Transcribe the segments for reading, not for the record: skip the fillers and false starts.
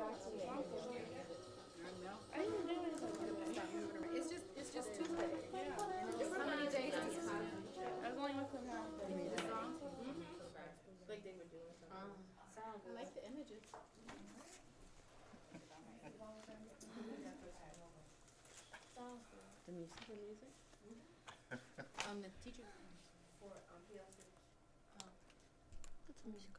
I didn't do anything today. It's just Tuesday. Yeah. How many days is this? I was only with them half day. Like they were doing something. I like the images. The music. The music? The teacher. For PLC. Put some music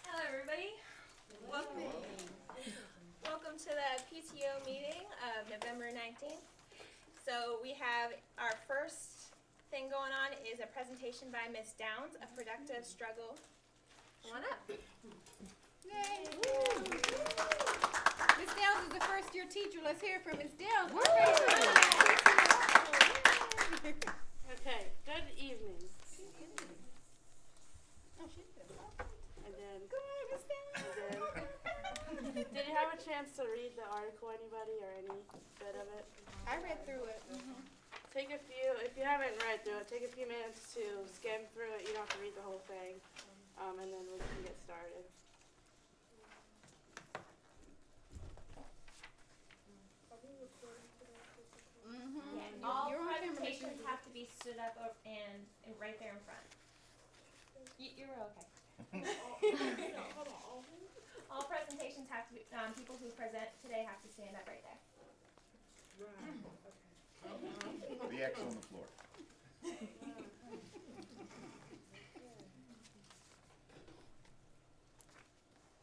Hello everybody. Welcome to the PTO meeting of November 19th. So we have our first thing going on is a presentation by Ms. Downs, A Productive Struggle. Come on up. Yay! Ms. Downs is the first year teacher. Let's hear from Ms. Downs. Okay, good evening. Oh, she's good. And then, Good, Ms. Downs. did you have a chance to read the article, anybody, or any bit of it? I read through it. Take a few, if you haven't read through it, take a few minutes to skim through it. You don't have to read the whole thing. And then we can get started. Yeah, all You're on camera, presentations Mr. have to be stood up and right there in front. You're okay. All presentations have to be, people who present today have to stand up right there. The X on the floor.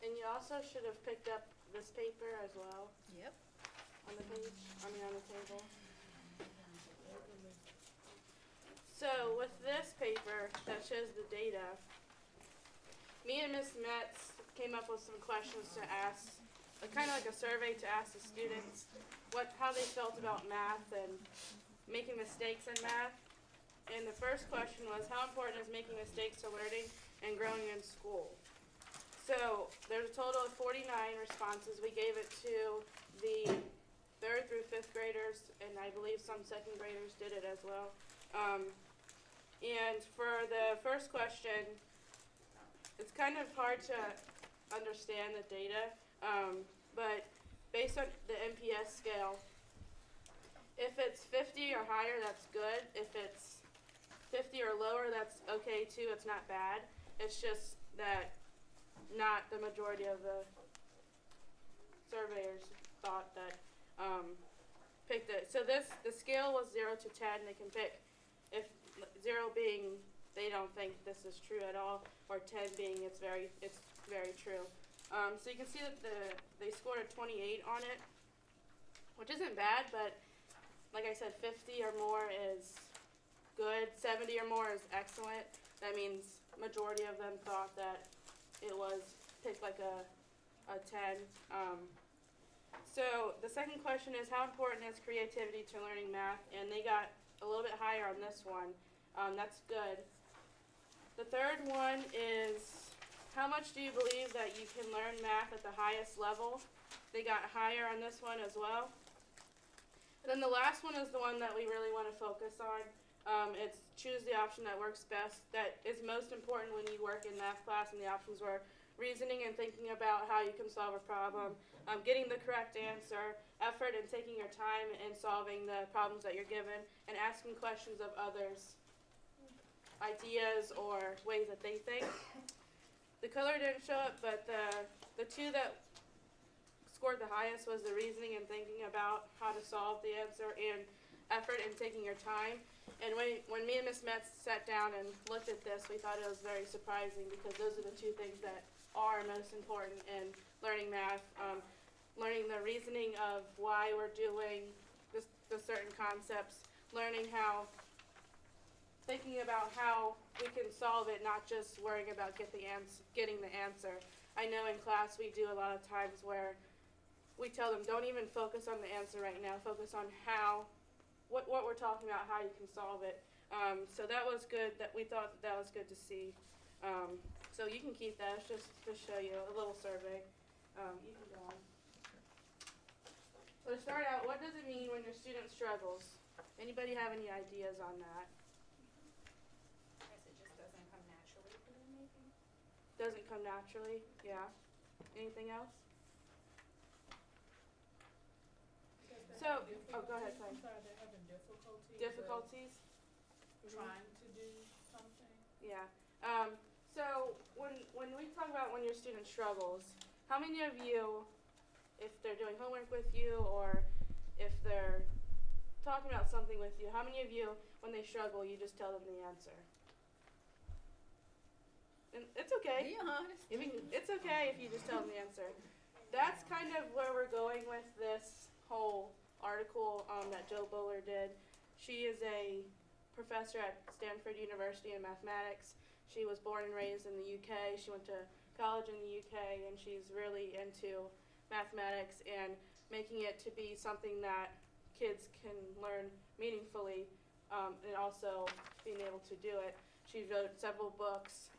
And you also should have picked up this paper as well Yep. on the page, on the table. So with this paper that shows the data, me and Ms. Metz came up with some questions to ask, kind of like a survey to ask the students how they felt about math and making mistakes in math. And the first question was, how important is making mistakes to learning and growing in school? So there's a total of 49 responses. We gave it to the 3rd through 5th graders, and I believe some 2nd graders did it as well. And for the first question, it's kind of hard to understand the data, but based on the MPS scale, if it's 50 or higher, that's good. If it's 50 or lower, that's okay too. It's not bad. It's just that not the majority of the surveyors thought that picked it. So the scale was 0 to 10. They can pick, if 0 being they don't think this is true at all, or 10 being it's very true. So you can see that they scored a 28 on it, which isn't bad, but like I said, 50 or more is good. 70 or more is excellent. That means majority of them thought that it was picked like a 10. So the second question is, how important is creativity to learning math? And they got a little bit higher on this one. That's good. The third one is, how much do you believe that you can learn math at the highest level? They got higher on this one as well. And then the last one is the one that we really want to focus on. It's choose the option that works best, that is most important when you work in math class, and the options were reasoning and thinking about how you can solve a problem, getting the correct answer, effort and taking your time in solving the problems that you're given, and asking questions of others, ideas or ways that they think. The color didn't show up, but the two that scored the highest was the reasoning and thinking about how to solve the answer, and effort and taking your time. And when me and Ms. Metz sat down and looked at this, we thought it was very surprising, because those are the two things that are most important in learning math. Learning the reasoning of why we're doing the certain concepts, thinking about how we can solve it, not just worrying about getting the answer. I know in class we do a lot of times where we tell them, don't even focus on the answer right now, focus on what we're talking about, how you can solve it. So that was good, we thought that was good to see. So you can keep that, it's just to show you a little survey. You can go on. So to start out, what does it mean when your student struggles? Anybody have any ideas on that? I guess it just doesn't come naturally for them, maybe. doesn't come naturally. Yeah. Anything else? So, oh, go ahead, Clay. I'm sorry, they're having difficulty. Difficulties? Trying to do something. Yeah. So when we talk about when your student struggles, how many of you, if they're doing homework with you or if they're talking about something with you, how many of you, when they struggle, you just tell them the answer? And it's okay. Be honest. I mean, it's okay if you just tell them the answer. That's kind of where we're going with this whole article that Joe Bowler did. She is a professor at Stanford University in mathematics. She was born and raised in the UK. She went to college in the UK, and she's really into mathematics and making it to be something that kids can learn meaningfully, and also being able to do it. She wrote several books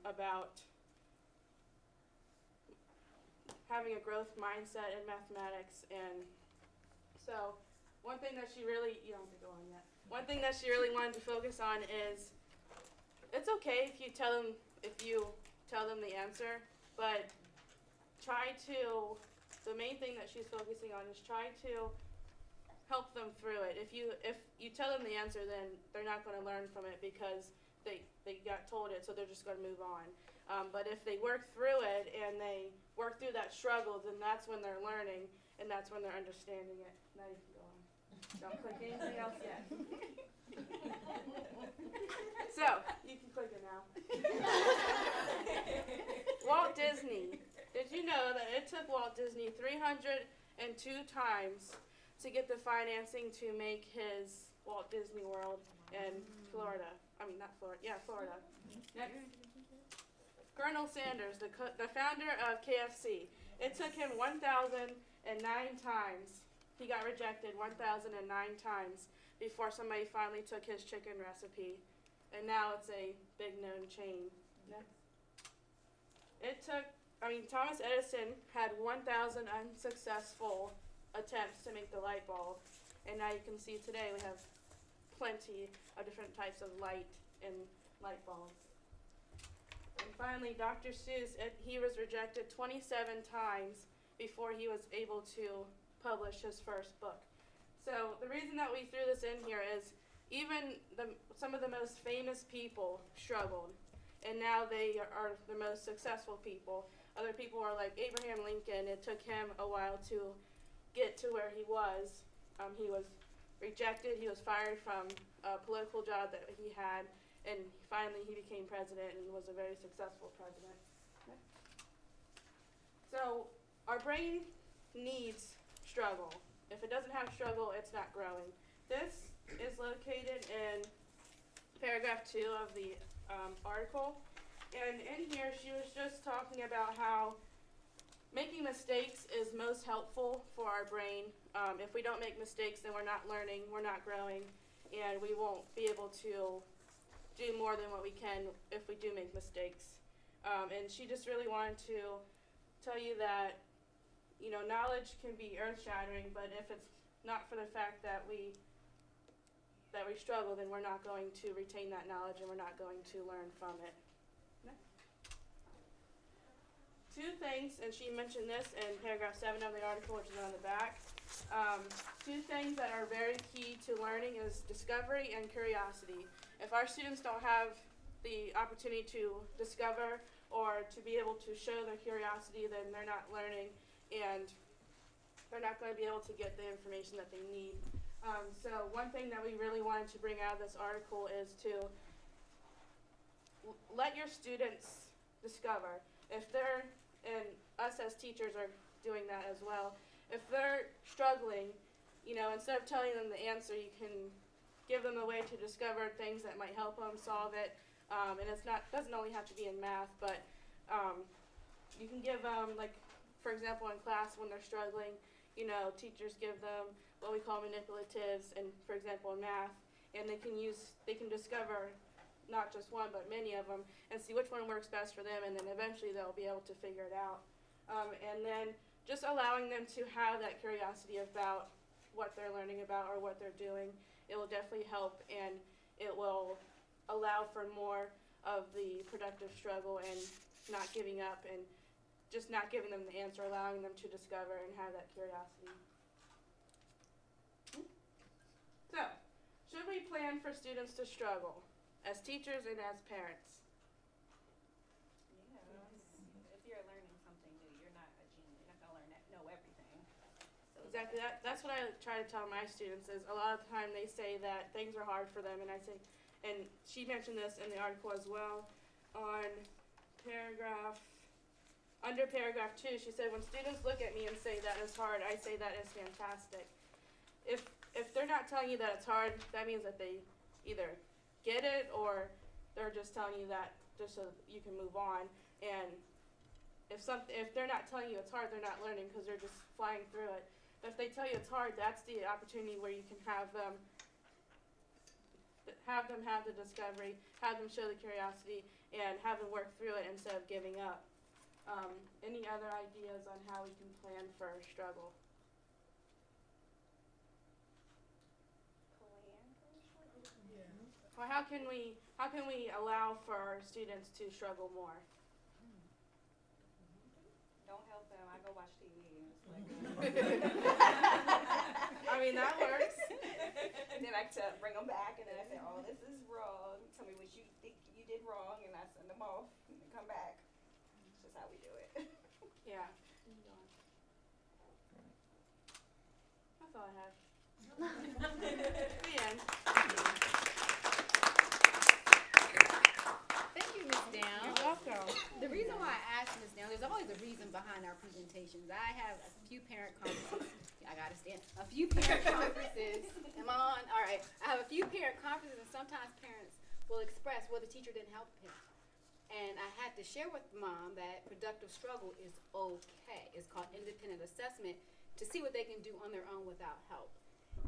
about having a growth mindset in mathematics, and so one thing that she really, you don't have to go on yet. One thing that she really wanted to focus on is it's okay if you tell them the answer, but the main thing that she's focusing on is try to help them through it. If you tell them the answer, then they're not going to learn from it because they got told it, so they're just going to move on. But if they work through it and they work through that struggle, then that's when they're learning and that's when they're understanding it. Now you can go on. Don't click anything else yet. So, you can click it now. Walt Disney. Did you know that it took Walt Disney 302 times to get the financing to make his Walt Disney World in Florida? I mean, not Florida. Yeah, Florida. Next. Colonel Sanders, the founder of KFC. It took him 1,009 times. He got rejected 1,009 times before somebody finally took his chicken recipe. And now it's a big known chain. Next. Thomas Edison had 1,000 unsuccessful attempts to make the light bulb. And now you can see today we have plenty of different types of light in light bulbs. And finally, Dr. Seuss, he was rejected 27 times before he was able to publish his first book. So the reason that we threw this in here is even some of the most famous people struggled, and now they are the most successful people. Other people are like Abraham Lincoln. It took him a while to get to where he was. He was rejected. He was fired from a political job that he had, and finally he became president and was a very successful president. Okay. So our brain needs struggle. If it doesn't have struggle, it's not growing. This is located in paragraph 2 of the article. And in here, she was just talking about how making mistakes is most helpful for our brain. If we don't make mistakes, then we're not learning, we're not growing, and we won't be able to do more than what we can if we do make mistakes. And she just really wanted to tell you that knowledge can be earth-shattering, but if it's not for the fact that we struggle, then we're not going to retain that knowledge and we're not going to learn from it. Next. 2 things, and she mentioned this in paragraph 7 of the article, which is on the back. 2 things that are very key to learning is discovery and curiosity. If our students don't have the opportunity to discover or to be able to show their curiosity, then they're not learning and they're not going to be able to get the information that they need. So one thing that we really wanted to bring out of this article is to let your students discover. If they're, and us as teachers are doing that as well, if they're struggling, instead of telling them the answer, you can give them a way to discover things that might help them solve it. And doesn't only have to be in math, but you can give them, like, for example, in class when they're struggling, teachers give them what we call manipulatives, and for example in math, and they can discover not just one but many of them and see which one works best for them, and then eventually they'll be able to figure it out. And then just allowing them to have that curiosity about what they're learning about or what they're doing, it will definitely help, and it will allow for more of the productive struggle and not giving up and just not giving them the answer, allowing them to discover and have that curiosity. So, should we plan for students to struggle as teachers and as parents? If you're learning something new, you're not a genius. You're not gonna know everything. So Exactly. That's what I try to tell my students is a lot of the time they say that things are hard for them, and I say, and she mentioned this in the article as well, on under paragraph 2, she said, when students look at me and say that is hard, I say that is fantastic. If they're not telling you that it's hard, that means that they either get it or they're just telling you that just so you can move on. And if they're not telling you it's hard, they're not learning because they're just flying through it. But if they tell you it's hard, that's the opportunity where you can have them have the discovery, have them show the curiosity, and have them work through it instead of giving up. Any other ideas on how we can plan for struggle? Yeah. Or how can we allow for our students to struggle more? don't help them. I go watch TV. And it's like, I mean, that works. and then I bring them back, and then I say, "Oh, this is wrong. Tell me what you think you did wrong," and I send them off and they come back. It's just how we do it. Yeah. That's all I have. The end. Thank you, Ms. Down. You're welcome. The reason why I asked Ms. Down, there's always a reason behind our presentations. I have a few parent conferences. I gotta stand. A few parent conferences. Am I on? All right. I have a few parent conferences, and sometimes parents will express, well, the teacher didn't help him. And I had to share with mom that productive struggle is okay. It's called independent assessment to see what they can do on their own without help.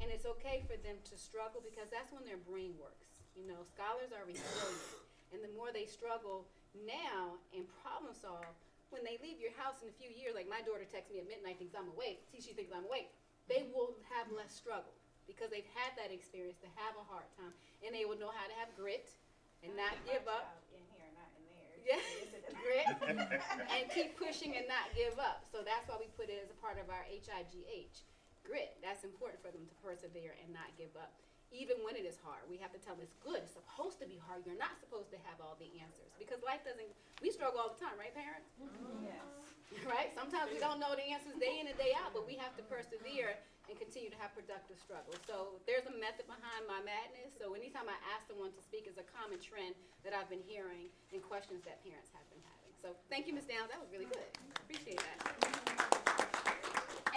And it's okay for them to struggle because that's when their brain works. You know, scholars are resilient. And the more they struggle now and problem solve, when they leave your house in a few years, like my daughter texts me at midnight, thinks I'm awake, she thinks I'm awake, they will have less struggle because they've had that experience to have a hard time. And they will know how to have grit and not give up. In here, not in there. Yeah, grit, and keep pushing and not give up. So that's why we put it as a part of our HIGH, grit. That's important for them to persevere and not give up. Even when it is hard, we have to tell them it's good. It's supposed to be hard. You're not supposed to have all the answers because life doesn't, we struggle all the time, right, parents? Yes. Right? Sometimes we don't know the answers day in and day out, but we have to persevere and continue to have productive struggle. So there's a method behind my madness. So anytime I ask someone to speak, it's a common trend that I've been hearing and questions that parents have been having. So thank you, Ms. Downs. That was really good. Appreciate that.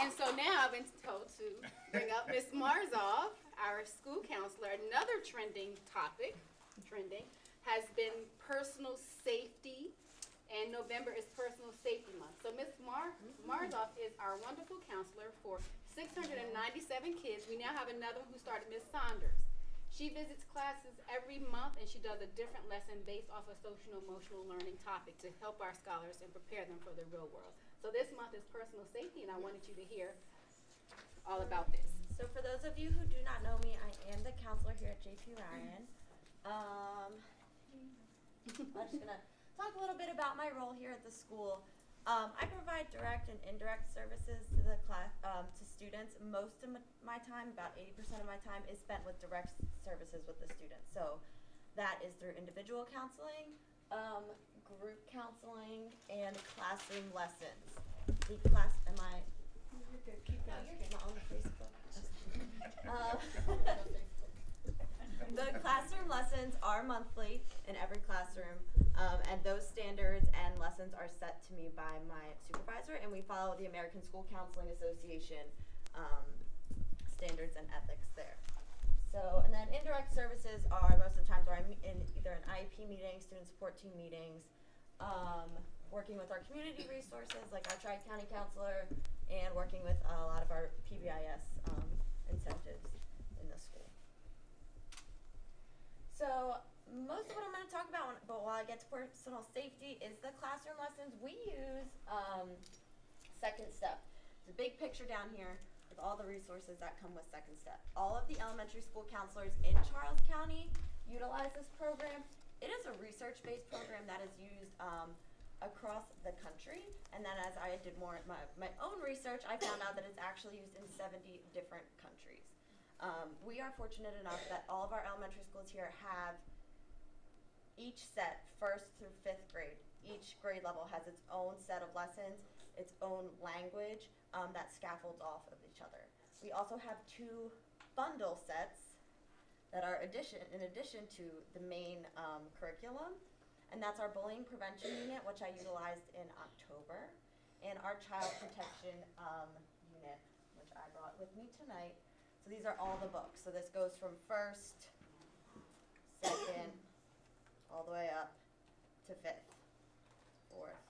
And so now I've been told to bring up Ms. Marzoff, our school counselor. Another trending topic, has been personal safety. And November is Personal Safety Month. So Ms. Marzoff is our wonderful counselor for 697 kids. We now have another one who started, Ms. Saunders. She visits classes every month and she does a different lesson based off a social and emotional learning topic to help our scholars and prepare them for the real world. So this month is personal safety and I wanted you to hear all about this. So for those of you who do not know me, I am the counselor here at JP Ryon. I'm just gonna talk a little bit about my role here at the school. I provide direct and indirect services to the class, to students. Most of my time, about 80% of my time, is spent with direct services with the students. So that is through individual counseling, group counseling, and classroom lessons. The class, am I? You're good. Keep going. You're good. Am I on the Facebook? The classroom lessons are monthly in every classroom, and those standards and lessons are set to me by my supervisor, and we follow the American School Counseling Association standards and ethics there. So, and then indirect services are most of the times where I'm in either an IEP meeting, student support team meetings, working with our community resources like our Tri-County counselor, and working with a lot of our PBIS incentives in the school. So most of what I'm going to talk about, but while I get to personal safety, is the classroom lessons. We use Second Step. There's a big picture down here with all the resources that come with Second Step. All of the elementary school counselors in Charles County utilize this program. It is a research-based program that is used across the country. And then as I did more my own research, I found out that it's actually used in 70 different countries. We are fortunate enough that all of our elementary schools here have each set, 1st through 5th grade. Each grade level has its own set of lessons, its own language that scaffolds off of each other. We also have 2 bundle sets that are in addition to the main curriculum, and that's our bullying prevention unit, which I utilized in October, and our child protection unit, which I brought with me tonight. So these are all the books. So this goes from 1st, 2nd, all the way up to 5th, 4th,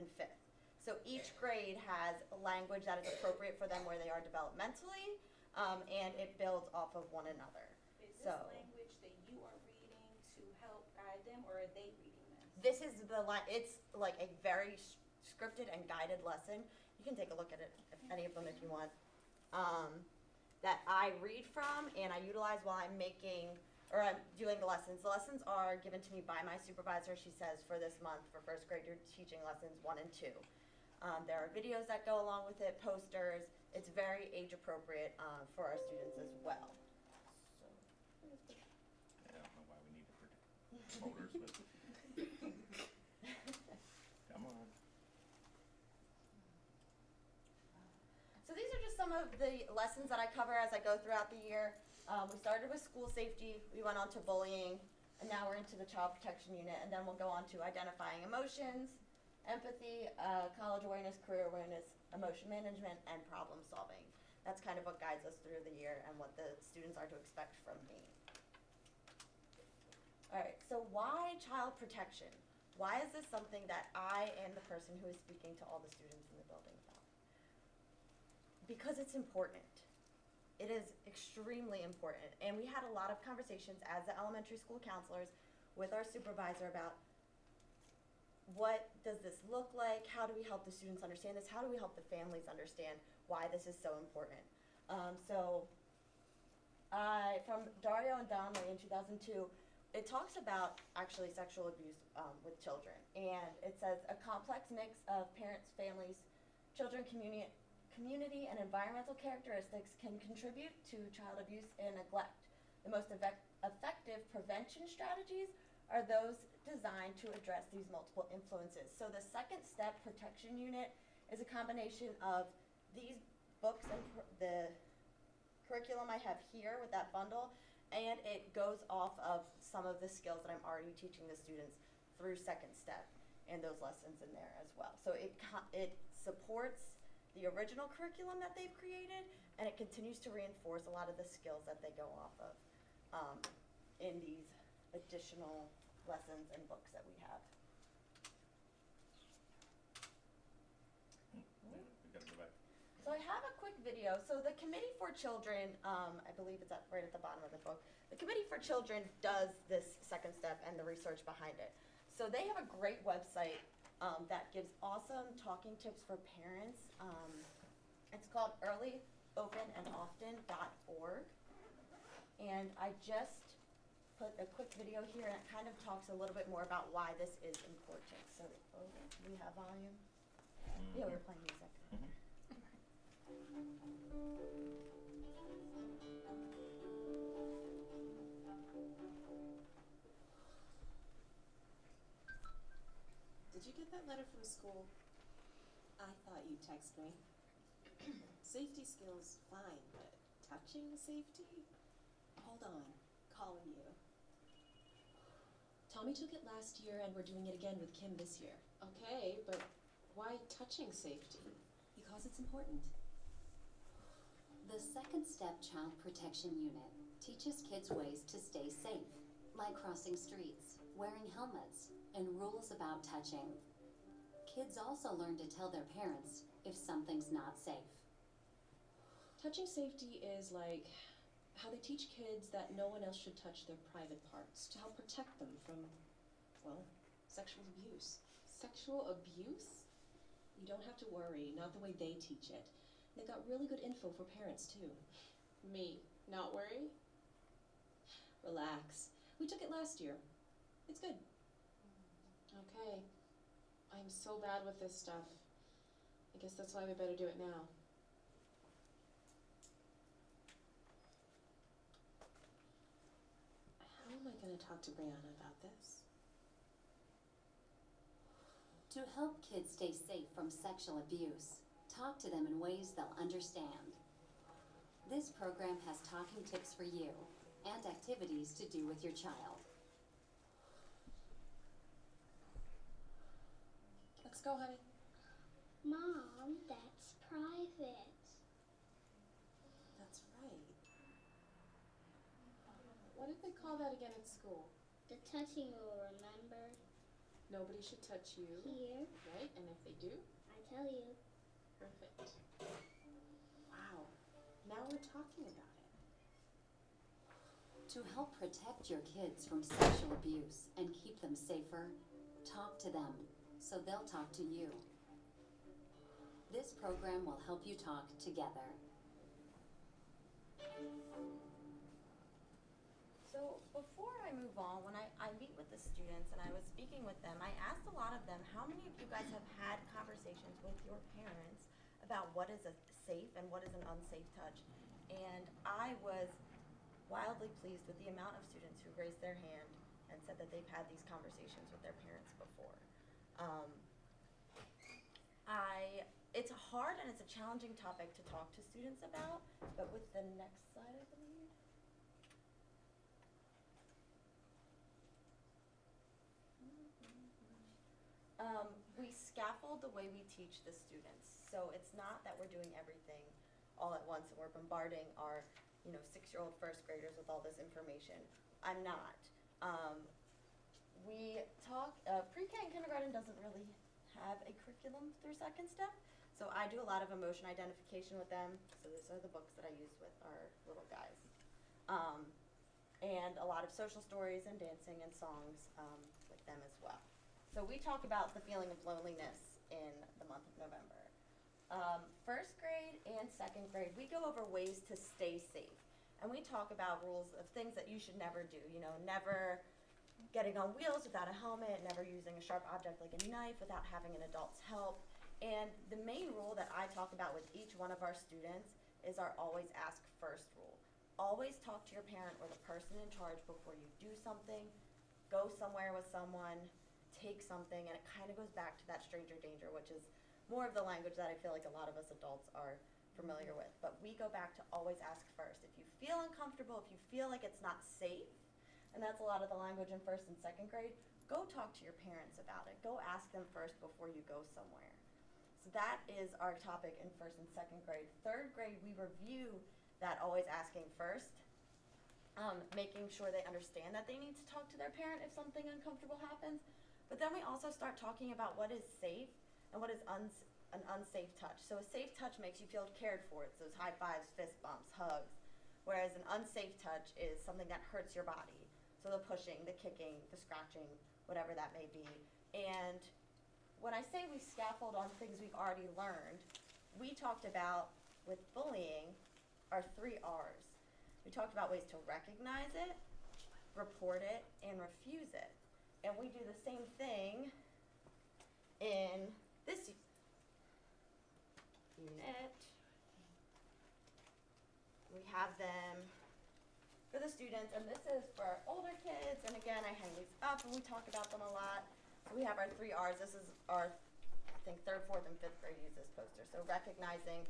and 5th. So each grade has a language that is appropriate for them where they are developmentally, and it builds off of one another. Is this So language that you are reading to help guide them, or are they reading this? this is it's like a very scripted and guided lesson. You can take a look at it, any of them if you want. That I read from and I utilize while I'm I'm doing the lessons. The lessons are given to me by my supervisor. She says for this month, for 1st grade, you're teaching lessons 1 and 2. There are videos that go along with it, posters. It's very age appropriate for our students as well. Yeah, I don't know why we need to protect motors, but come on. So these are just some of the lessons that I cover as I go throughout the year. We started with school safety, we went on to bullying, and now we're into the child protection unit, and then we'll go on to identifying emotions, empathy, college awareness, career awareness, emotion management, and problem solving. That's kind of what guides us through the year and what the students are to expect from me. All right, so why child protection? Why is this something that I am the person who is speaking to all the students in the building about? Because it's important. It is extremely important. And we had a lot of conversations as the elementary school counselors with our supervisor about what does this look like? How do we help the students understand this? How do we help the families understand why this is so important? From Dario and Donnelly in 2002, it talks about actually sexual abuse with children. And it says a complex mix of parents, families, children, community, and environmental characteristics can contribute to child abuse and neglect. The most effective prevention strategies are those designed to address these multiple influences. So the 2nd step protection unit is a combination of these books and the curriculum I have here with that bundle, and it goes off of some of the skills that I'm already teaching the students through 2nd step and those lessons in there as well. So it supports the original curriculum that they've created, and it continues to reinforce a lot of the skills that they go off of in these additional lessons and books that we have. Yeah, we gotta go back. So I have a quick video. So the Committee for Children, I believe it's right at the bottom of the book. The Committee for Children does this 2nd step and the research behind it. So they have a great website that gives awesome talking tips for parents. It's called earlyopenandoften.org. And I just put a quick video here, and it kind of talks a little bit more about why this is important. So, we have volume? Yeah, we were playing music. Did you get that letter from school? I thought you'd text me. Safety skills, fine, but touching safety? Hold on, calling you. Tommy took it last year and we're doing it again with Kim this year. Okay, but why touching safety? Because it's important. The 2nd step child protection unit teaches kids ways to stay safe, like crossing streets, wearing helmets, and rules about touching. Kids also learn to tell their parents if something's not safe. Touching safety is like how they teach kids that no one else should touch their private parts to help protect them from, well, sexual abuse. Sexual abuse? You don't have to worry, not the way they teach it. They've got really good info for parents too. Me, not worry? Relax. We took it last year. It's good. Okay. I'm so bad with this stuff. I guess that's why we better do it now. How am I gonna talk to Brianna about this? To help kids stay safe from sexual abuse, talk to them in ways they'll understand. This program has talking tips for you and activities to do with your child. Let's go, honey. Mom, that's private. That's right. What did they call that again at school? The touching rule, remember? Nobody should touch you. Here, Right? And if they do? I tell you. Perfect. Wow. Now we're talking about it. To help protect your kids from sexual abuse and keep them safer, talk to them so they'll talk to you. This program will help you talk together. So before I move on, when I meet with the students and I was speaking with them, I asked a lot of them, how many of you guys have had conversations with your parents about what is a safe and what is an unsafe touch? And I was wildly pleased with the amount of students who raised their hand and said that they've had these conversations with their parents before. It's hard and it's a challenging topic to talk to students about, but with the next slide, I believe. We scaffold the way we teach the students. So it's not that we're doing everything all at once and we're bombarding our, 6-year-old first graders with all this information. I'm not. We talk, pre-K and kindergarten doesn't really have a curriculum through second step. So I do a lot of emotion identification with them. So these are the books that I use with our little guys. And a lot of social stories and dancing and songs with them as well. So we talk about the feeling of loneliness in the month of November. First grade and second grade, we go over ways to stay safe. And we talk about rules of things that you should never do. Never getting on wheels without a helmet, never using a sharp object like a knife without having an adult's help. And the main rule that I talk about with each one of our students is our always ask first rule. Always talk to your parent or the person in charge before you do something, go somewhere with someone, take something, and it kind of goes back to that stranger danger, which is more of the language that I feel like a lot of us adults are familiar with. But we go back to always ask first. If you feel uncomfortable, if you feel like it's not safe, and that's a lot of the language in first and second grade, go talk to your parents about it. Go ask them first before you go somewhere. So that is our topic in first and second grade. Third grade, we review that always asking first, making sure they understand that they need to talk to their parent if something uncomfortable happens. But then we also start talking about what is safe and what is an unsafe touch. So a safe touch makes you feel cared for. It's those high fives, fist bumps, hugs. Whereas an unsafe touch is something that hurts your body. So the pushing, the kicking, the scratching, whatever that may be. And when I say we scaffold on things we've already learned, we talked about, with bullying, our 3 R's. We talked about ways to recognize it, report it, and refuse it. And we do the same thing in this unit. We have them for the students, and this is for our older kids. And again, I hang these up and we talk about them a lot. So we have our 3 R's. This is our, I think, 3rd, 4th, and 5th grade use this poster. So recognizing,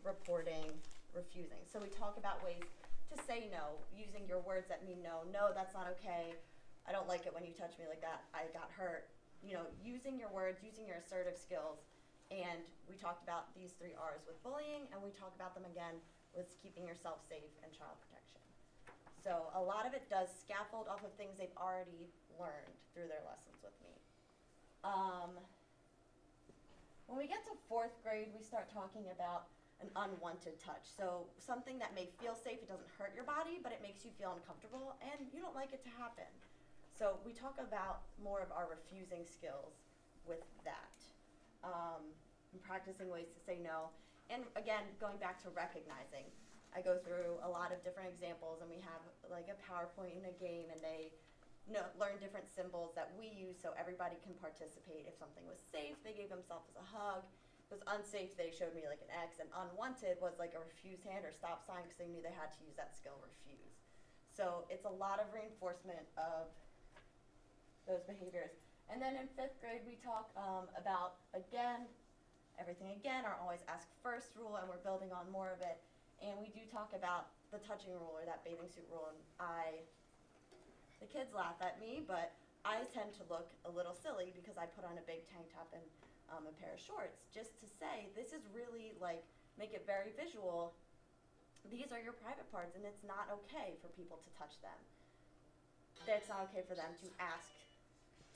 reporting, refusing. So we talk about ways to say no, using your words that mean no. No, that's not okay. I don't like it when you touch me like that. I got hurt. Using your words, using your assertive skills. And we talked about these 3 R's with bullying, and we talk about them again with keeping yourself safe and child protection. So a lot of it does scaffold off of things they've already learned through their lessons with me. When we get to 4th grade, we start talking about an unwanted touch. So something that may feel safe, it doesn't hurt your body, but it makes you feel uncomfortable, and you don't like it to happen. So we talk about more of our refusing skills with that. And practicing ways to say no. And again, going back to recognizing. I go through a lot of different examples, and we have like a PowerPoint in a game, and they learn different symbols that we use so everybody can participate. If something was safe, they gave themselves as a hug. If it was unsafe, they showed me like an X, and unwanted was like a refuse hand or stop sign because they knew they had to use that skill, refuse. So it's a lot of reinforcement of those behaviors. And then in 5th grade, we talk about, again, everything again, our always ask first rule, and we're building on more of it. And we do talk about the touching rule, or that bathing suit rule, and the kids laugh at me, but I tend to look a little silly because I put on a big tank top and a pair of shorts, just to say, this is really like, make it very visual. These are your private parts, and it's not okay for people to touch them. It's not okay for them to ask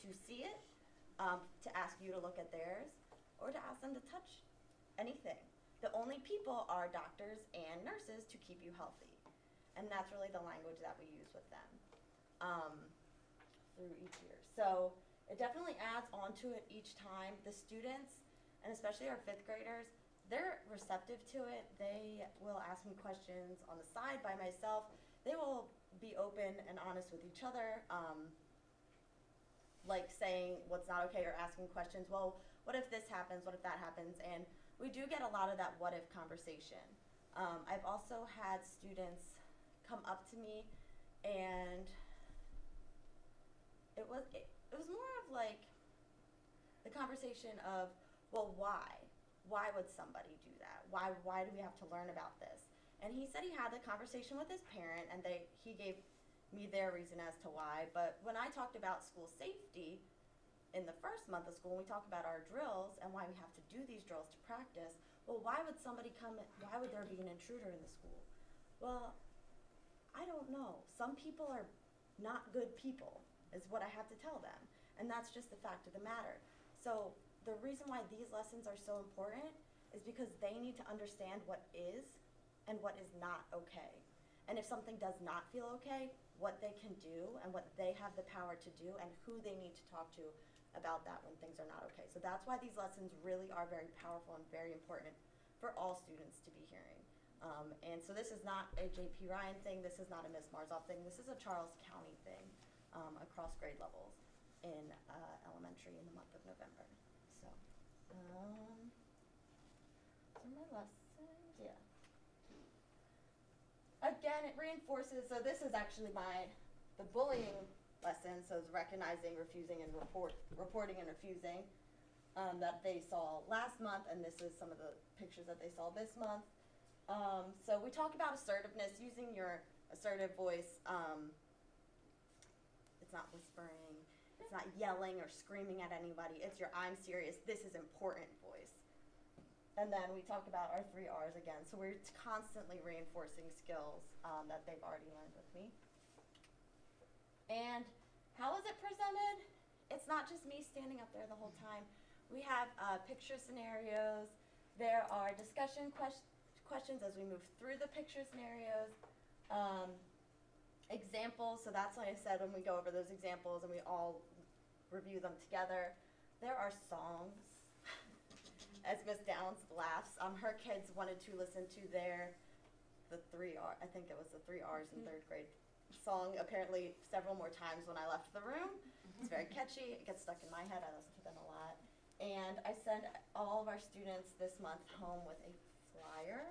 to see it, to ask you to look at theirs, or to ask them to touch anything. The only people are doctors and nurses to keep you healthy. And that's really the language that we use with them through each year. So it definitely adds onto it each time. The students, and especially our 5th graders, they're receptive to it. They will ask me questions on the side by myself. They will be open and honest with each other, like saying what's not okay or asking questions. Well, what if this happens? What if that happens? And we do get a lot of that what if conversation. I've also had students come up to me, and it was more of like the conversation of, well, why? Why would somebody do that? Why do we have to learn about this? And he said he had the conversation with his parent, and he gave me their reason as to why. But when I talked about school safety in the first month of school, and we talked about our drills and why we have to do these drills to practice, well, why would there be an intruder in the school? Well, I don't know. Some people are not good people, is what I have to tell them. And that's just the fact of the matter. So the reason why these lessons are so important is because they need to understand what is and what is not okay. And if something does not feel okay, what they can do and what they have the power to do and who they need to talk to about that when things are not okay. So that's why these lessons really are very powerful and very important for all students to be hearing. And so this is not a JP Ryan thing, this is not a Miss Marzoff thing, this is a Charles County thing across grade levels in elementary in the month of November. So, so my lessons, yeah. Again, it reinforces, so this is actually the bullying lesson, so it's recognizing, refusing, and reporting and refusing that they saw last month, and this is some of the pictures that they saw this month. So we talk about assertiveness, using your assertive voice. It's not whispering, it's not yelling or screaming at anybody, it's your I'm serious, this is important voice. And then we talk about our 3 R's again. So we're constantly reinforcing skills that they've already learned with me. And how is it presented? It's not just me standing up there the whole time. We have picture scenarios. There are discussion questions as we move through the picture scenarios. Examples, so that's like I said, when we go over those examples and we all review them together. There are songs. As Miss Downs laughs, her kids wanted to listen to the 3 R, I think it was the 3 R's in 3rd grade song, apparently several more times when I left the room. It's very catchy, it gets stuck in my head, I listen to them a lot. And I send all of our students this month home with a flyer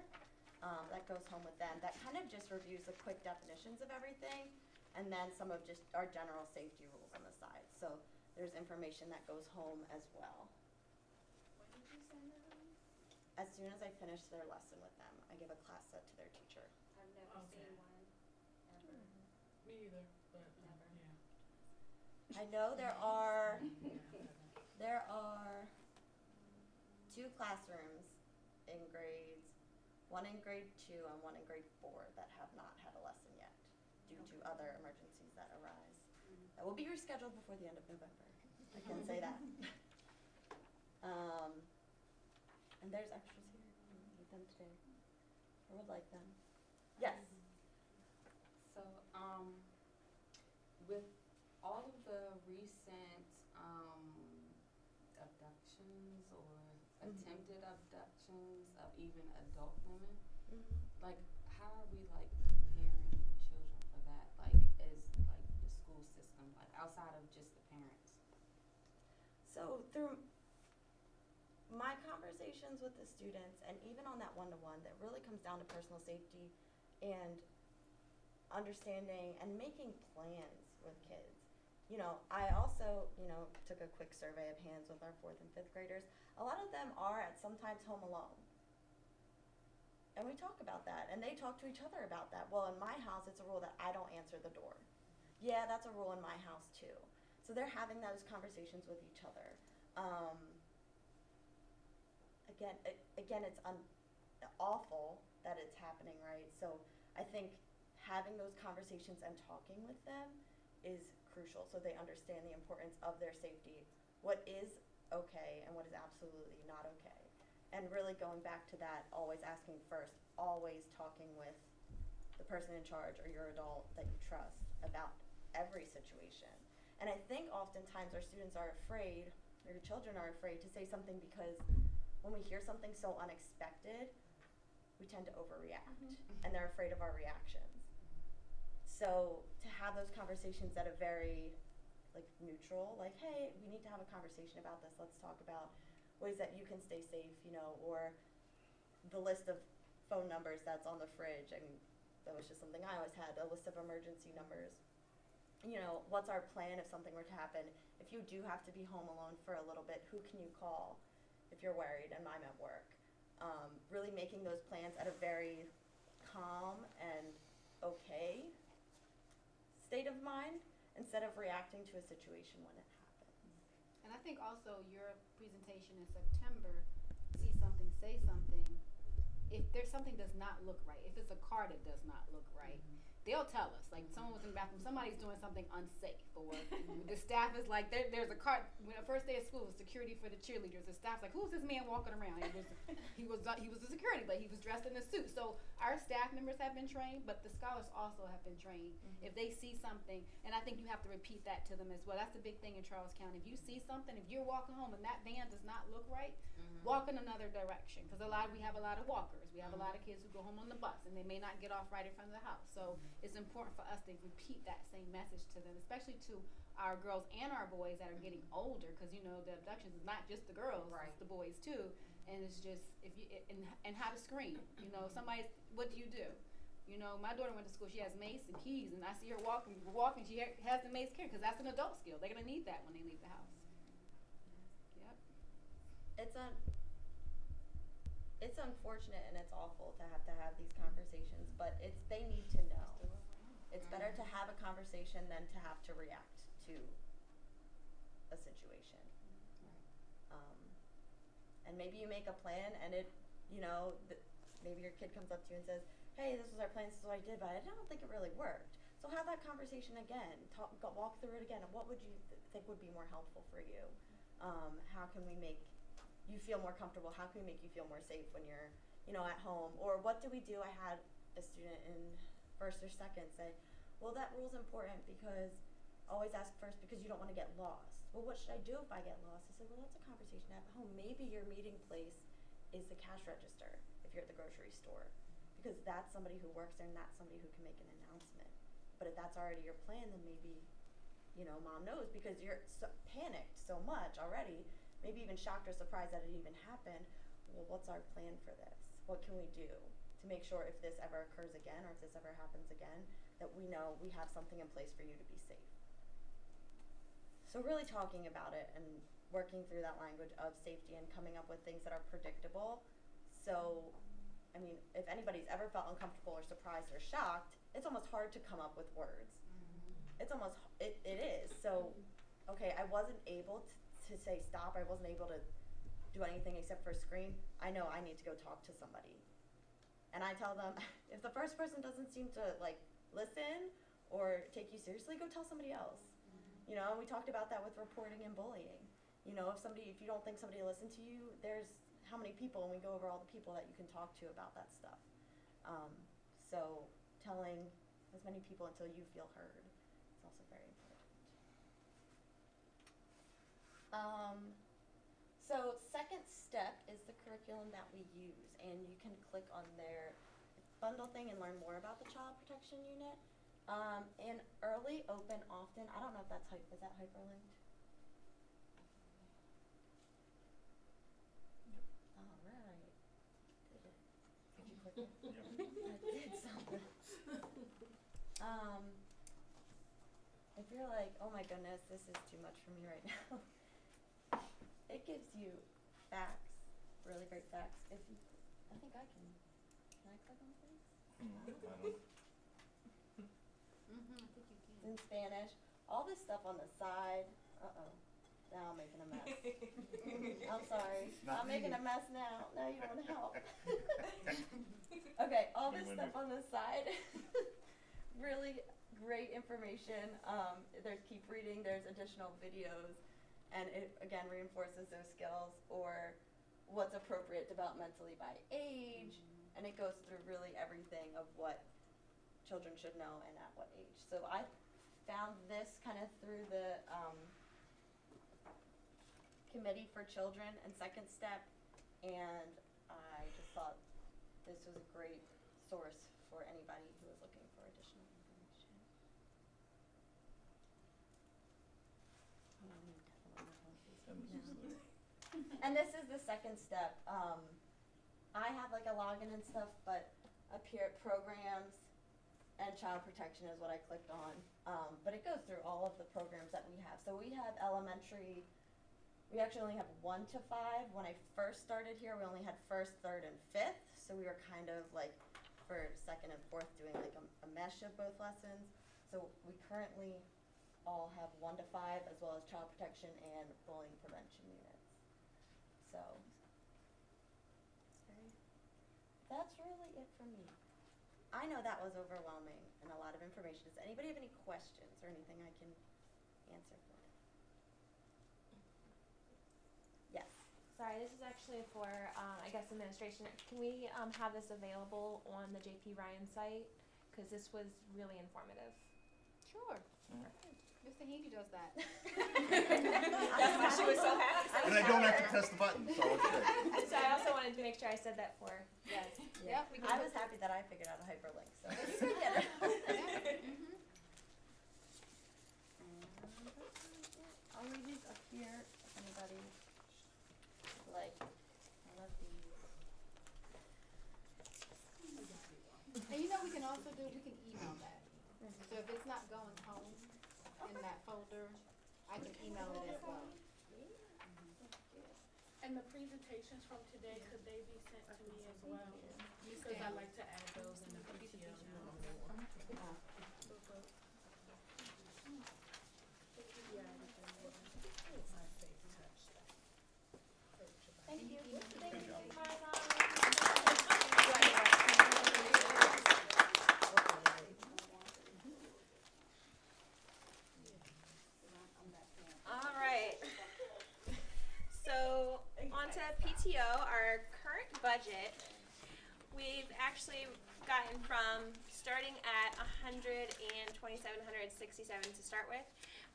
that goes home with them that kind of just reviews the quick definitions of everything, and then some of just our general safety rules on the side. So there's information that goes home as well. When did you send that home? As soon as I finish their lesson with them, I give a class set to their teacher. I've never seen one, ever. Me either, but Never. yeah. I know there are 2 classrooms in grades, one in grade 2 and one in grade 4 that have not had a lesson yet due to other emergencies that arise. That will be rescheduled before the end of November. I can say that. And there's extras here. Need them today. Or would like them. Yes. So, with all of the recent abductions or attempted abductions of even adult women, like, how are we, like, preparing children for that? Like, is, like, the school school system, like outside of just the parents? So through my conversations with the students, and even on that one-to-one, that really comes down to personal safety and understanding and making plans with kids. You know, I also, took a quick survey of hands with our 4th and 5th graders. A lot of them are at sometimes home alone. And we talk about that, and they talk to each other about that. Well, in my house, it's a rule that I don't answer the door. Yeah, that's a rule in my house too. So they're having those conversations with each other. Again, it's awful that it's happening, right? So I think having those conversations and talking with them is crucial, so they understand the importance of their safety, what is okay and what is absolutely not okay. And really going back to that, always asking first, always talking with the person in charge or your adult that you trust about every situation. And I think oftentimes our students are afraid, or your children are afraid to say something because when we hear something so unexpected, we tend to overreact, and they're afraid of our reactions. So to have those conversations at a very neutral, hey, we need to have a conversation about this. Let's talk about ways that you can stay safe, or the list of phone numbers that's on the fridge. And that was just something I always had, a list of emergency numbers. What's our plan if something were to happen? If you do have to be home alone for a little bit, who can you call if you're worried and I'm at work? Really making those plans at a very calm and okay state of mind instead of reacting to a situation when it happens. And I think also your presentation in September, see something, say something. If there's something does not look right, if it's a car that does not look right, they'll tell us. Like someone was in the bathroom, somebody's doing something unsafe, or the staff is like, there's a car. When the first day of school, was security for the cheerleaders. The staff's like, who's this man walking around? He was a security, but he was dressed in a suit. So our staff members have been trained, but the scholars also have been trained. If they see something, and I think you have to repeat that to them as well. That's the big thing in Charles County. If you see something, if you're walking home and that van does not look right, walk in another direction. Because we have a lot of walkers. We have a lot of kids who go home on the bus, and they may not get off right in front of the house. So it's important for us to repeat that same message to them, especially to our girls and our boys that are getting older, because the abductions is not just the girls, it's the boys too. And it's just and how to scream. Somebody's, what do? My daughter went to school. She has mace and keys, and I see her walking. She has the mace carry because that's an adult skill. They're gonna need that when they leave the house. Yep. It's unfortunate and it's awful to have these conversations, but they need to know. It's better to have a conversation than to have to react to a situation. And maybe you make a plan and maybe your kid comes up to you and says, hey, this was our plan, this is what I did, but I don't think it really worked. So have that conversation again, walk through it again, and what would you think would be more helpful for you? How can we make you feel more comfortable? How can we make you feel more safe when you're, at home? Or what do we do? I had a student in first or second say, well, that rule's important because always ask first because you don't want to get lost. Well, what should I do if I get lost? I said, well, that's a conversation to have at home. Maybe your meeting place is the cash register if you're at the grocery store, because that's somebody who works there and that's somebody who can make an announcement. But if that's already your plan, then maybe, mom knows, because you're panicked so much already, maybe even shocked or surprised that it even happened. Well, what's our plan for this? What can we do to make sure if this ever occurs again or if this ever happens again, that we know we have something in place for you to be safe? So really talking about it and working through that language of safety and coming up with things that are predictable. So, if anybody's ever felt uncomfortable or surprised or shocked, it's almost hard to come up with words. It's almost, it is. So, okay, I wasn't able to say stop. I wasn't able to do anything except for scream. I know I need to go talk to somebody. And I tell them, if the first person doesn't seem to listen or take you seriously, go tell somebody else. And we talked about that with reporting and bullying. If you don't think somebody will listen to you, there's how many people, and we go over all the people that you can talk to about that stuff. So telling as many people until you feel heard is also very important. So second step is the curriculum that we use, and you can click on their bundle thing and learn more about the Child Protection Unit. In early, open, often. I don't know if that's is that hyperlinked? All right. Did it? Did you click it? Yep. I did something. If you're like, oh my goodness, this is too much for me right now, it gives you facts, really great facts. If you, I think I can I click on things? I don't. I think you It's can. in Spanish. All this stuff on the side. Uh-oh. Now I'm making a mess. I'm sorry. Not I'm making me. a mess now. Now you want to help. Okay, all this Win-win. stuff on the side. Really great information. There's keep reading, there's additional videos, and it again reinforces those skills or what's appropriate developmentally by age, and it goes through really everything of what children should know and at what age. So I found this kind of through the Committee for Children and Second Step, and I just thought this was a great source for anybody who is looking for additional information. And this is the, And this is the second step. I have like a login and stuff, but up here at programs and child protection is what I clicked on. But it goes through all of the programs that we have. So we have elementary, we actually only have 1 to 5. When I first started here, we only had first, third, and fifth. So we were kind of like for second and fourth doing like a mesh of both lessons. So we currently all have 1 to 5 as well as child protection and bullying prevention units. So that's really it for me. I know that was overwhelming and a lot of information. Does anybody have any questions or anything I can answer for you? Yes. Sorry, this is actually for, I guess, administration. Can we have this available on the JP Ryan site? Because this was really informative. Sure. Mr. Handy does that. That's why she was so happy. and I don't have to press the button, so it's good. So I also wanted to make sure I said that for. Yes. Yeah. Yep, we can I put- was happy that I figured out a hyperlink, so you can get it. I'll leave these up here if anybody would like one of these. And you know we can also do, we can email that. So if it's not going home in that folder, I can email it as well. And the presentations from today, could they be sent to me as well? Because I like to add those in the PTO. Thank you. Good job. All right. So on to PTO, our current budget, we've actually gotten from starting at 127,667 to start with.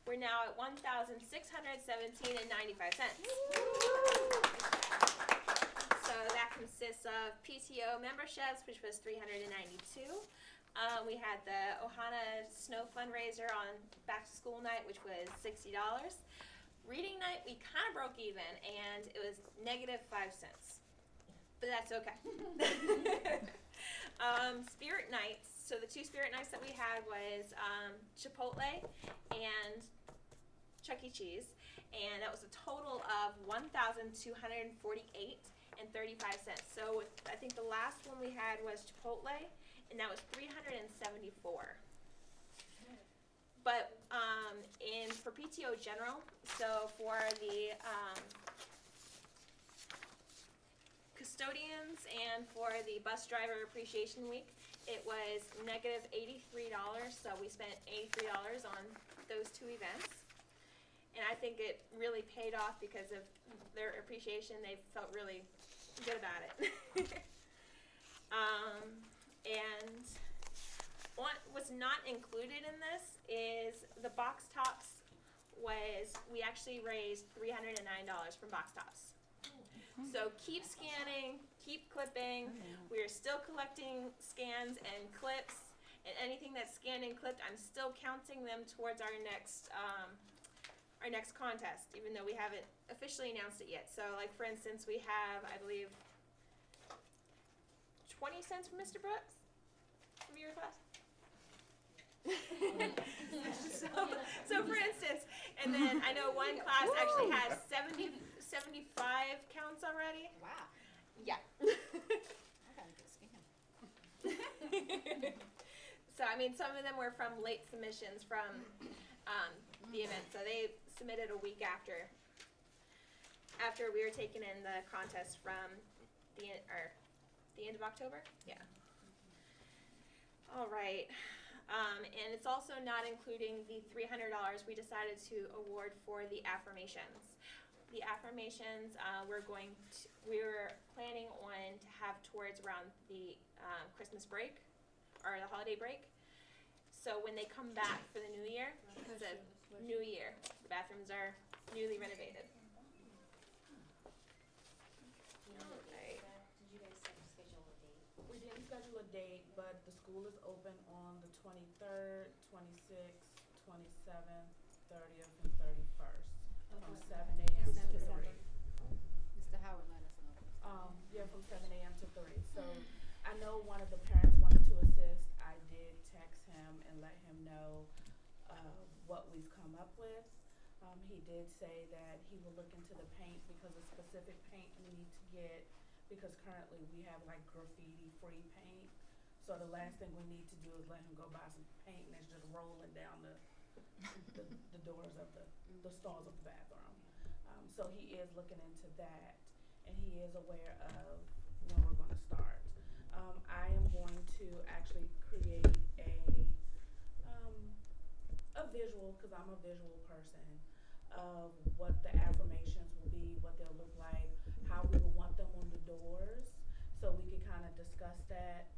We're now at 1,617 and 95 cents. So that consists of PTO memberships, which was 392. We had the Ohana Snow fundraiser on back to school night, which was $60. Reading night, we kind of broke even, and it was -5 cents. But that's okay. Spirit nights. So the 2 spirit nights that we had was Chipotle and Chuck E. Cheese, and that was a total of $1,248 and 35 cents. So I think the last one we had was Chipotle, and that was $374. But for PTO general, so for the custodians and for the bus driver appreciation week, it was -$83. So we spent $83 on those 2 events. And I think it really paid off because of their appreciation. They felt really good about it. And what was not included in this is the box tops we actually raised $309 from box tops. So keep scanning, keep clipping. We are still collecting scans and clips, And anything that's scanned and clipped, I'm still counting them towards our next contest, even though we haven't officially announced it yet. So, like for instance, we have, I believe, 20 cents from Mr. Brooks from your class. so for instance, and then I know one class actually has 75 counts already. Wow. Yeah. I gotta go scan. So I mean, some of them were from late submissions from the event, so they submitted a week after we were taking in the contest from the end of October. Yeah. All right. And it's also not including the $300 we decided to award for the affirmations. The affirmations we're planning on to have towards around the Christmas break or the holiday break. So when they come back for the new year, it's a new year. The bathrooms are newly renovated. Alright. Did you guys schedule a date? We didn't schedule a date, but the school is open on the 23rd, 26th, 27th, 30th, and 31st from 7 a.m. to 3. Mr. Howard let us know. Yeah, from 7 a.m. to 3. So I know one of the parents wanted to assist. I did text him and let him know what we've come up with. He did say that he will look into the paint because of specific paint we need to get, because currently we have like graffiti-free paint. So the last thing we need to do is let him go buy some paint and it's just rolling down the doors of the stalls of the bathroom. So he is looking into that, and he is aware of when we're going to start. I am going to actually create a visual, because I'm a visual person, of what the affirmations will be, what they'll look like, how we will want them on the doors, so we can kind of discuss that,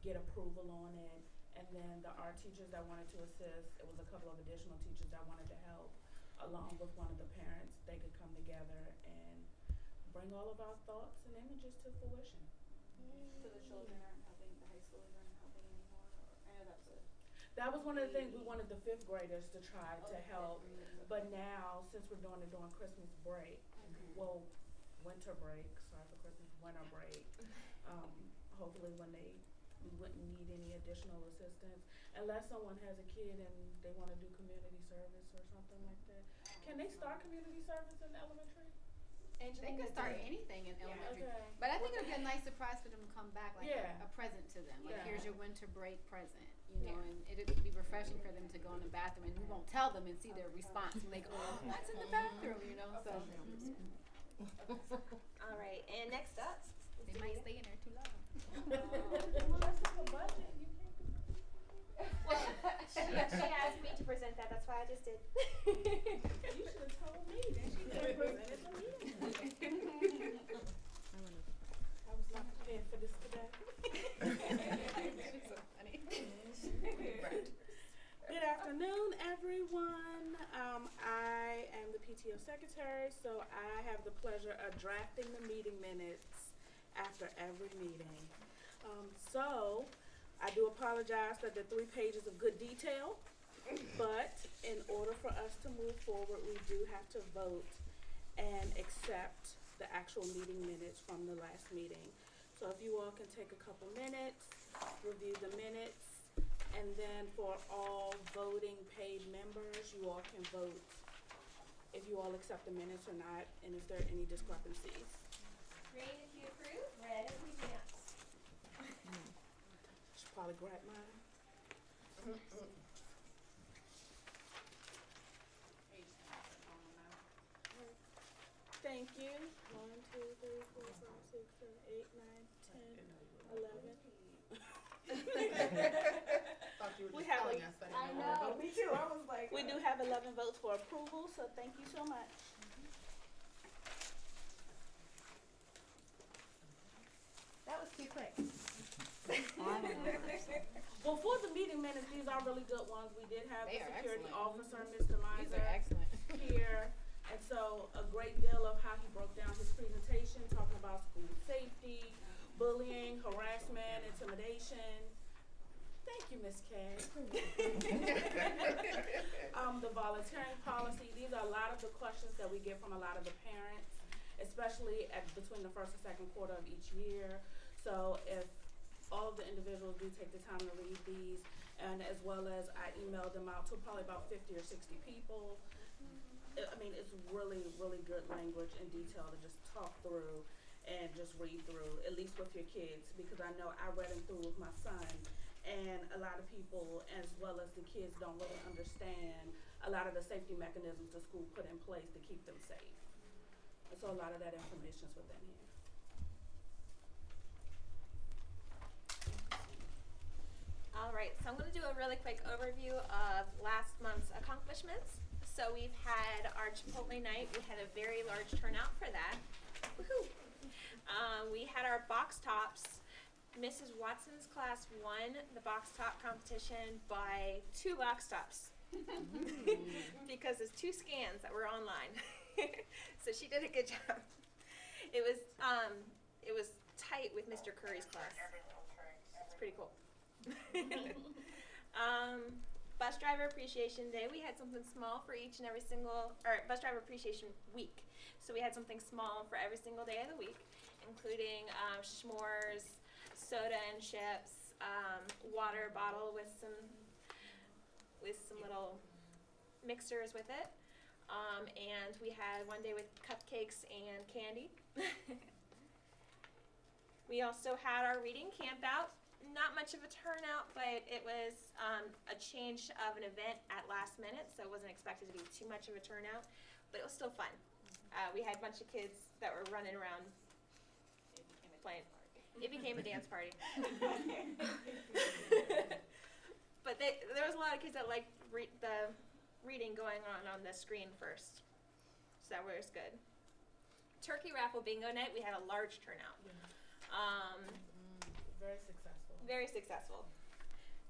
get approval on it, and then the art teachers that wanted to assist, it was a couple of additional teachers that wanted to help, along with one of the parents, they could come together and bring all of our thoughts and images to fruition. So the children aren't helping, the high schoolers aren't helping anymore? I know that's it. That was one of the things we wanted the 5th graders to try to help, but now, since we're doing it during Christmas break, well, winter break, sorry for Christmas, winter break, hopefully when we wouldn't need any additional assistance, unless someone has a kid and they want to do community service or something like that. Can they start community service in elementary? They could start anything in elementary. Okay. But I think it would be a nice surprise for them to come back, like Yeah. a present to them. Like, Yeah. here's your winter break present, you know, and it would be refreshing for them to go in the bathroom, and we won't tell them and see their response when they go, oh, what's in the bathroom, you know, so. All right. And next up, They might stay in there too long. well, she asked me to present that. That's why I just did. You should have told me, then she could have presented to me. I was not prepared for this today. She's so funny. Good afternoon, everyone. I am the PTO secretary, so I have the pleasure of drafting the meeting minutes after every meeting. So I do apologize that there are 3 pages of good detail, but in order for us to move forward, we do have to vote and accept the actual meeting minutes from the last meeting. So if you all can take a couple minutes, review the minutes, and then for all voting paid members, you all can vote if you all accept the minutes or not, and if there are any discrepancies. Green if you approve, red if we do not. Should probably grab mine. Thank you. 1, 2, 3, 4, 5, 6, 7, 8, 9, 10, 11. Thought you were We just have telling a- us that. I know. Me too, I was like. We do have 11 votes for approval, so thank you so much. That was too quick. Well, for the meeting minutes, these are really good ones. We did have They the are security excellent. officer, Mr. These Miser, are excellent. here. And so a great deal of how he broke down his presentation, talking about school safety, bullying, harassment, intimidation. Thank you, Ms. Kay. The volunteering policy, these are a lot of the questions that we get from a lot of the parents, especially between the first and second quarter of each year. So if all of the individuals do take the time to read these, and as well as I emailed them out to probably about 50 or 60 people. I mean, it's really, really good language and detail to just talk through and just read through, at least with your kids, because I know I read them through with my son, and a lot of people, as well as the kids, don't really understand a lot of the safety mechanisms the school put in place to keep them safe. And so a lot of that information is within here. All right, so I'm going to do a really quick overview of last month's accomplishments. So we've had our Chipotle night. We had a very large turnout for that. Woohoo! We had our box tops. Mrs. Watson's class won the box top competition by 2 box tops because there's 2 scans that were online. So she did a good job. It was tight with Mr. Curry's class. It's pretty cool. Bus driver appreciation day, we had something small for each and every single, or bus driver appreciation week. So we had something small for every single day of the week, including s'mores, soda and chips, water bottle with some little mixers with it, and we had one day with cupcakes and candy. We also had our reading camp out. Not much of a turnout, but it was a change of an event at last minute, so it wasn't expected to be too much of a turnout, but it was still fun. We had a bunch of kids that were running around playing. It became a dance party. But there was a lot of kids that liked the reading going on the screen first, so that was good. Turkey raffle bingo night, we had a large turnout. Very successful. Very successful.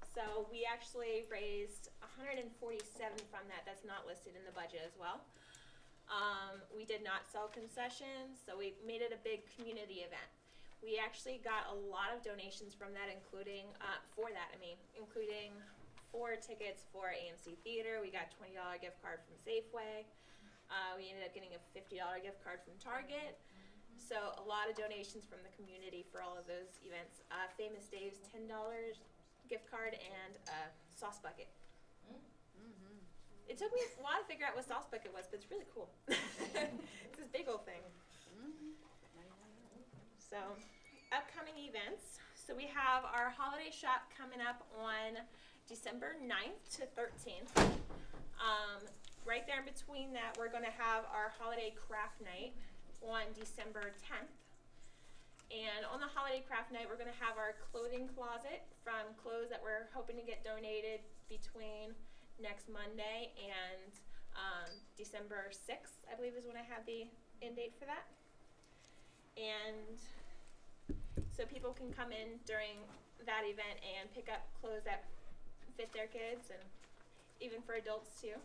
So we actually raised $147 from that. That's not listed in the budget as well. We did not sell concessions, so we made it a big community event. We actually got a lot of donations from that, including 4 tickets for AMC Theater. We got a $20 gift card from Safeway. We ended up getting a $50 gift card from Target. So a lot of donations from the community for all of those events. Famous Dave's $10 gift card and a sauce bucket. It took me a while to figure out what sauce bucket was, but it's really cool. It's this big old thing. So, upcoming events. So we have our holiday shop coming up on December 9th to 13th. Right there in between that, we're going to have our holiday craft night on December 10th. And on the holiday craft night, we're going to have our clothing closet from clothes that we're hoping to get donated between next Monday and December 6th, I believe is when I have the end date for that. And so people can come in during that event and pick up clothes that fit their kids, and even for adults too.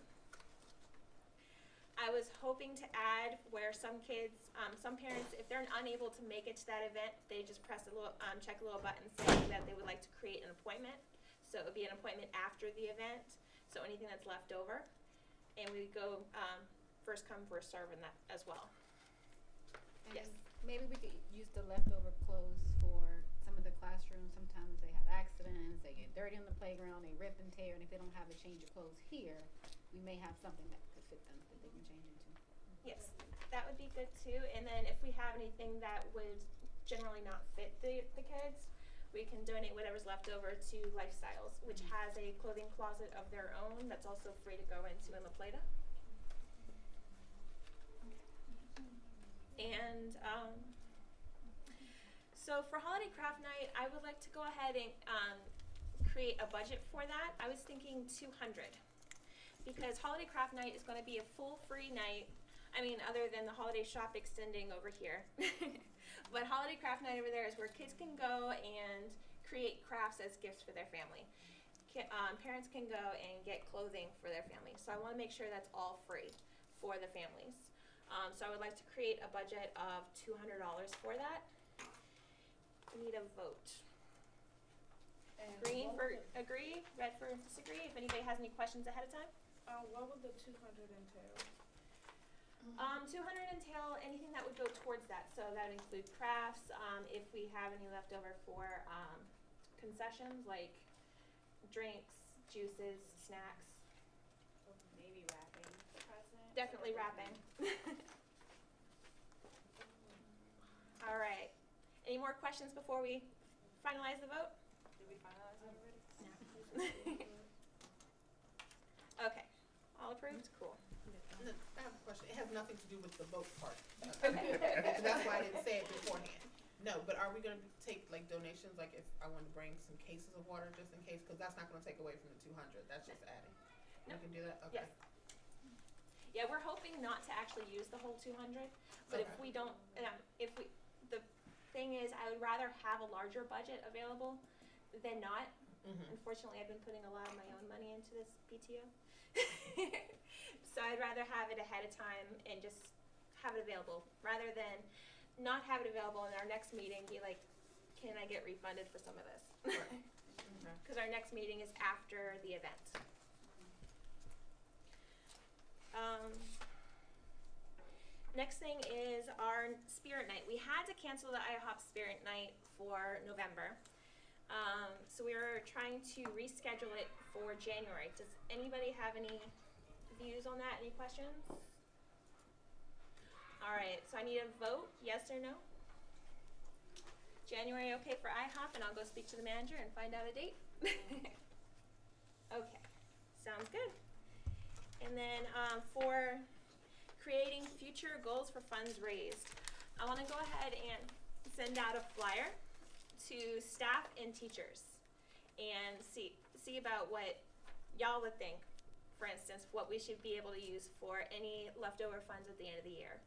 I was hoping to add where some kids, some parents, if they're unable to make it to that event, they just press a little, check a little button saying that they would like to create an appointment. So it would be an appointment after the event, so anything that's left over. And we go first come, first serve in that as well. And Yes. maybe we could use the leftover clothes for some of the classrooms. Sometimes they have accidents, they get dirty on the playground, they rip and tear, and if they don't have a change of clothes here, we may have something that could fit them that they can change into. Yes, that would be good too. And then if we have anything that would generally not fit the kids, we can donate whatever's left over to Lifestyles, which has a clothing closet of their own that's also free to go into in La Plata. And so for holiday craft night, I would like to go ahead and create a budget for that. I was thinking $200, because holiday craft night is going to be a full free night. I mean, other than the holiday shop extending over here. But holiday craft night over there is where kids can go and create crafts as gifts for their family. Parents can go and get clothing for their family. So I want to make sure that's all free for the families. So I would like to create a budget of $200 for that. We need a vote. And Green what for would the- agree, red for disagree. If anybody has any questions ahead of time. What would the 200 entail? 200 entail anything that would go towards that. So that would include crafts, if we have any left over for concessions like drinks, juices, snacks. Maybe wrapping the present. Definitely wrapping. All right. Any more questions before we finalize the vote? Did we finalize that already? Okay. All approved? Cool. I have a question. It has nothing to do with the vote part. Okay. That's why I didn't say it beforehand. No, but are we gonna take like donations, like if I want to bring some cases of water just in case, because that's not gonna take away from the 200, that's just adding. No. We can do that? Okay. Yes. Yeah, we're hoping not to actually use the whole 200, but if Okay. we don't, the thing is, I would rather have a larger budget available than not. Mhm. Unfortunately, I've been putting a lot of my own money into this PTO. So I'd rather have it ahead of time and just have it available, rather than not have it available in our next meeting, be like, can I get refunded for some of this? Right. Okay. Because our next meeting is after the event. Next thing is our Spirit Night. We had to cancel the IHOP Spirit Night for November. So we were trying to reschedule it for January. Does anybody have any views on that? Any questions? All right, so I need a vote, yes or no? January okay for IHOP, and I'll go speak to the manager and find out a date. Okay, sounds good. And then for creating future goals for funds raised, I want to go ahead and send out a flyer to staff and teachers and see about what y'all would think. For instance, what we should be able to use for any leftover funds at the end of the year,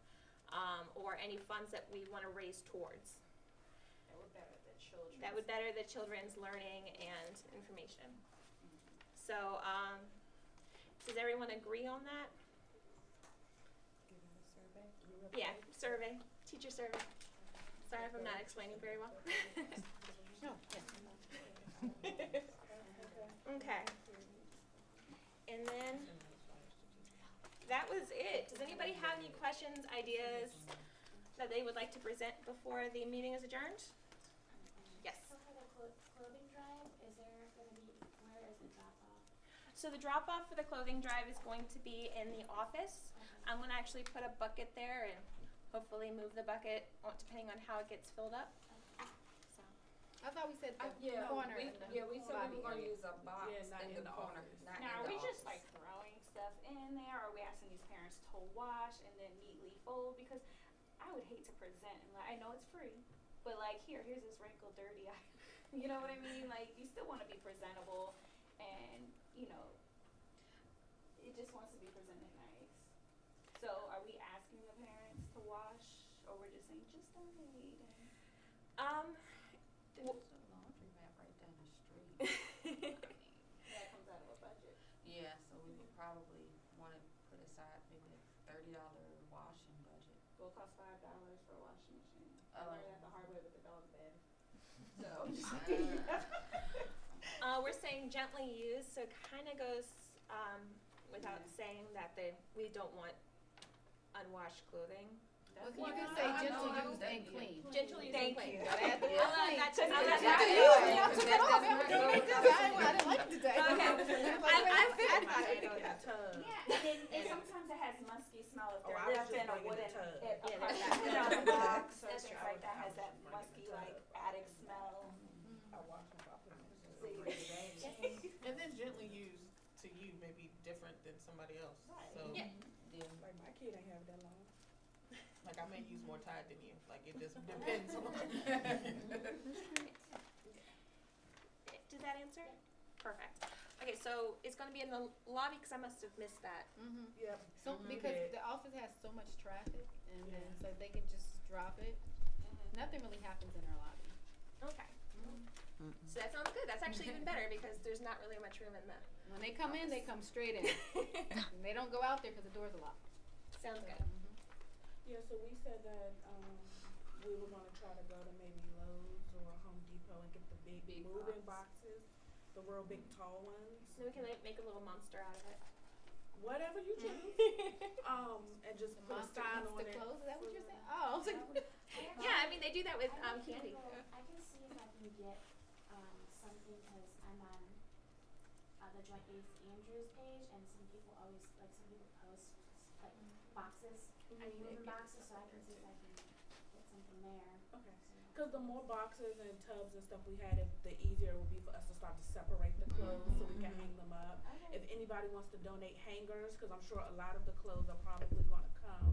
or any funds that we want to raise towards. That would better the children's learning and information. So, does everyone agree on that? Yeah, survey, teacher survey. Sorry if I'm not explaining very well. No. Okay. And then, that was it. Does anybody have any questions, ideas that they would like to present before the meeting is adjourned? Yes. So for the clothing drive, is there gonna be, where is the drop off? So the drop off for the clothing drive is going to be in the office. I'm gonna actually put a bucket there and hopefully move the bucket depending on how it gets filled up. So. I thought we said the Yeah, corner we, in the yeah, we said we lobby were gonna area. use a box not in in the the corner, office. not Now, in are the we just office. like throwing stuff in there, or are we asking these parents to wash and then neatly fold? Because I would hate to present and like, I know it's free, but like here's this wrinkled, dirty. You know what I mean? Like you still want to be presentable, and you know, it just wants to be presented nice. So are we asking the parents to wash, or we're just saying just donate? There's a laundry mat right down the street. That comes out of a budget. Yeah, so we would probably wanna put aside maybe a $30 washing budget. Will cost $5 for a washing machine. I Oh. learned that the hard way with the dog bed. So We're saying gently used, so it kind of goes without saying that we don't want unwashed clothing. Well, you can say gentle use and clean. Gentle use and Thank clean. you. Gotta add the I word love clean. that too. I love Gentle that. use, and y'all That took it off. doesn't Don't make work. this, I didn't like it today. Okay. I thought I know that. Yeah, and sometimes it has musky smell if they're I was left just in a bringing the wooden, tub. if a Yeah, part they're that's put on a box or That's things true. like that has that musky like attic smell. And then gently used to you may be different than somebody else. Right. So Yeah. Like my kid ain't have that long. like I may use more Tide than you. Like it just depends on. Did that answer? Perfect. Okay, so it's going to be in the lobby because I must have missed that. Mhm. Yep. So, because Okay. the office has so much traffic, and then so they can just drop it. Nothing really happens in our lobby. Okay. So that sounds good. That's actually even better because there's not really much room in the. When they come in, they come straight in. And they don't go out there because the doors are locked. Sounds good. Yeah, so we said that, we were gonna try to go to maybe Lowe's or Home Depot and get the big moving boxes, the real big tall ones. So we can make a little monster out of it. Whatever you choose. And just put a Monster sign eats on the it. clothes, is that what you're saying? Oh, I was like, Yeah, I mean they do that with I can candy. Google- I can see if I can get something because I'm on the Joint Base Andrews page, and some people always some people post like boxes, moving boxes, so I can see if I can get something there. Okay. Because the more boxes and tubs and stuff we had, the easier it would be for us to start to separate the clothes so we can hang them up. If anybody wants to donate hangers, because I'm sure a lot of the clothes are probably going to come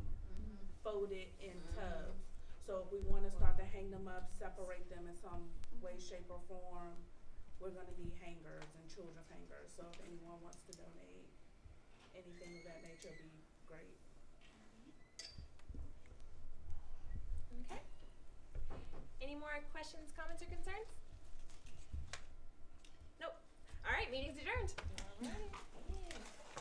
folded in tubs. So if we want to start to hang them up, separate them in some way, shape, or form, we're going to need hangers and children's hangers. So if anyone wants to donate anything of that nature, would be great. Okay. Any more questions, comments, or concerns? Nope. All right, meeting's adjourned. all right.